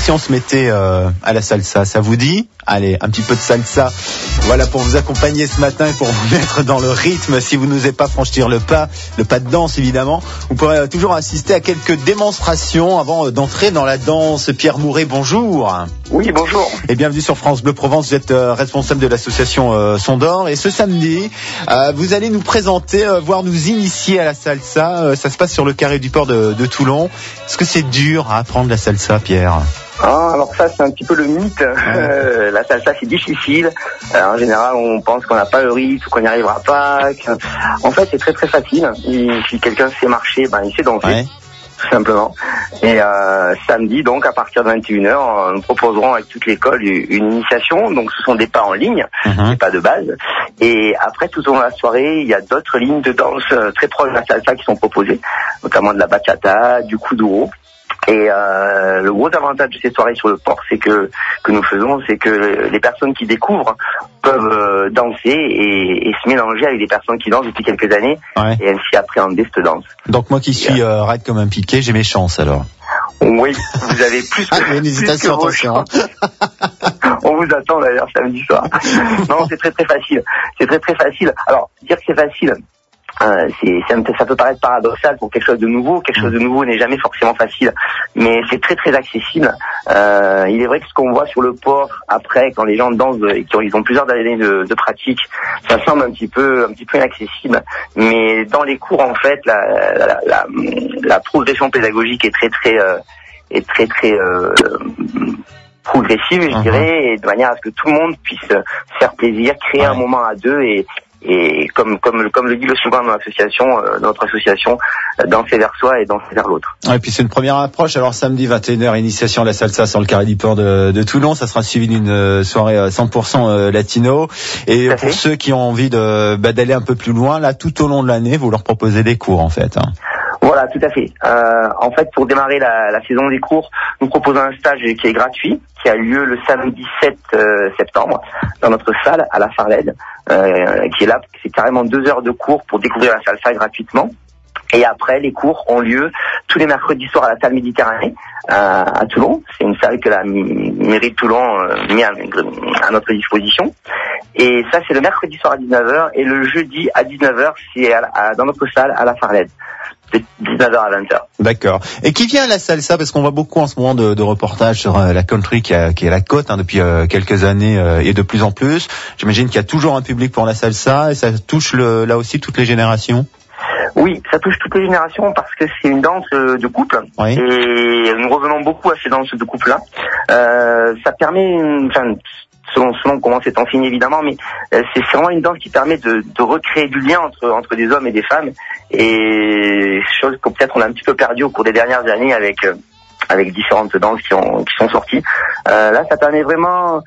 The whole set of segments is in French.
si on se mettait à la salsa, ça vous dit? Allez, un petit peu de salsa, voilà, pour vous accompagner ce matin et pour vous mettre dans le rythme. Si vous n'osez pas franchir le pas de danse évidemment, vous pourrez toujours assister à quelques démonstrations avant d'entrer dans la danse. Pierre Mouret, bonjour. Oui, bonjour. Et bienvenue sur France Bleu Provence, vous êtes responsable de l'association Sondor. Et ce samedi, vous allez nous présenter, voire nous initier à la salsa. Ça se passe sur le carré du port de Toulon. Est-ce que c'est dur à apprendre la salsa, Pierre ? Alors ça, c'est un petit peu le mythe. La salsa, c'est difficile. En général, on pense qu'on n'a pas le rythme, qu'on n'y arrivera pas. En fait, c'est très très facile. Si quelqu'un sait marcher, il sait danser. Tout simplement. Et samedi, donc, à partir de 21h, nous proposerons avec toute l'école une initiation. Donc, ce sont des pas en ligne, des pas de base. Et après, tout au long de la soirée, il y a d'autres lignes de danse très proches de la salsa qui sont proposées, notamment de la bachata, du kuduro. Et le gros avantage de ces soirées sur le port, c'est que nous faisons, c'est que les personnes qui découvrent peuvent danser et se mélanger avec des personnes qui dansent depuis quelques années et ainsi appréhender cette danse. Donc moi qui suis raide comme un piqué, j'ai mes chances alors. Oui, vous avez plus que une hésitation, attention. On vous attend d'ailleurs samedi soir. Non, c'est très très facile. C'est très très facile. Alors, dire que c'est facile, ça peut paraître paradoxal pour quelque chose de nouveau. Quelque chose de nouveau n'est jamais forcément facile, mais c'est très très accessible. Il est vrai que ce qu'on voit sur le port après, quand les gens dansent et qu'ils ont plusieurs années de pratique, ça semble un petit peu inaccessible. Mais dans les cours, en fait, la progression pédagogique est très progressive, je dirais, et de manière à ce que tout le monde puisse se faire plaisir, créer un moment à deux et comme le dit le slogan de notre association, danser vers soi et danser vers l'autre. Et puis c'est une première approche. Alors samedi 21h, initiation à la salsa sur le carré du port de Toulon. Ça sera suivi d'une soirée 100% latino. Et pour ceux qui ont envie d'aller un peu plus loin, là, tout au long de l'année, vous leur proposez des cours en fait. Voilà, tout à fait. En fait, pour démarrer la saison des cours, nous proposons un stage qui est gratuit, qui a lieu le samedi 7 septembre dans notre salle à la Farlède, qui est là, c'est carrément 2 heures de cours pour découvrir la salsa gratuitement. Et après, les cours ont lieu tous les mercredis soirs à la salle Méditerranée à Toulon. C'est une salle que la mairie de Toulon met à notre disposition. Et ça, c'est le mercredi soir à 19h et le jeudi à 19h, c'est dans notre salle à la Farlède. De 19h à 20h. D'accord. Et qui vient à la salsa, parce qu'on voit beaucoup en ce moment de reportages sur la country qui est à la côte depuis quelques années et de plus en plus. J'imagine qu'il y a toujours un public pour la salsa et ça touche là aussi toutes les générations. Oui, ça touche toutes les générations parce que c'est une danse de couple et nous revenons beaucoup à ces danses de couple-là. Ça permet selon comment c'est enseigné évidemment, mais c'est vraiment une danse qui permet de recréer du lien entre des hommes et des femmes, et chose que peut-être on a un petit peu perdu au cours des dernières années avec différentes danses qui sont sorties. Là, ça permet vraiment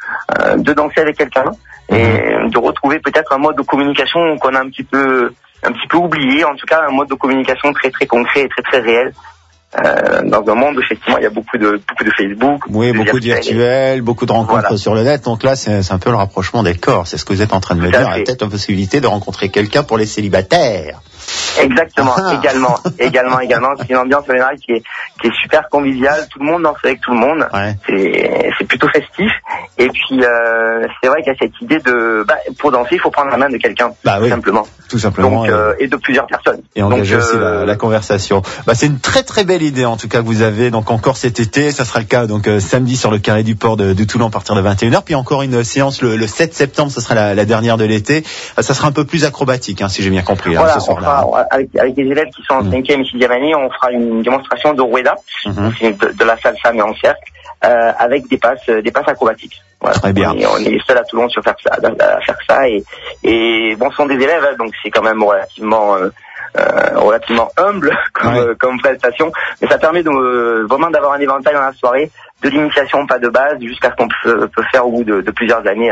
de danser avec quelqu'un et de retrouver peut-être un mode de communication qu'on a un petit peu oublié, en tout cas un mode de communication très très concret et très très réel. Dans un monde où effectivement il y a beaucoup de Facebook, beaucoup de virtuel, beaucoup de rencontres sur le net. Donc là, c'est un peu le rapprochement des corps. C'est ce que vous êtes en train de me dire. Il y a peut-être une possibilité de rencontrer quelqu'un pour les célibataires. Exactement, également. C'est une ambiance en général qui est super conviviale. Tout le monde danse avec tout le monde. C'est plutôt festif. Et puis c'est vrai qu'il y a cette idée de pour danser, il faut prendre la main de quelqu'un, tout simplement. Donc et de plusieurs personnes. Et engager aussi la conversation. C'est une très très belle idée en tout cas que vous avez donc encore cet été. Ça sera le cas donc samedi sur le carré du port de Toulon à partir de 21h. Puis encore une séance le 7 septembre. Ce sera la dernière de l'été. Ça sera un peu plus acrobatique si j'ai bien compris. Voilà, ce soir-là. Avec des élèves qui sont en 5e et 6e année, on fera une démonstration de rueda, de la salsa mais en cercle, avec des passes acrobatiques. Voilà. Très bien. On est les seuls à Toulon à faire ça et bon, ce sont des élèves, donc c'est quand même relativement humble comme prestation, mais ça permet vraiment d'avoir un éventail dans la soirée, de l'initiation pas de base jusqu'à ce qu'on peut faire au bout de plusieurs années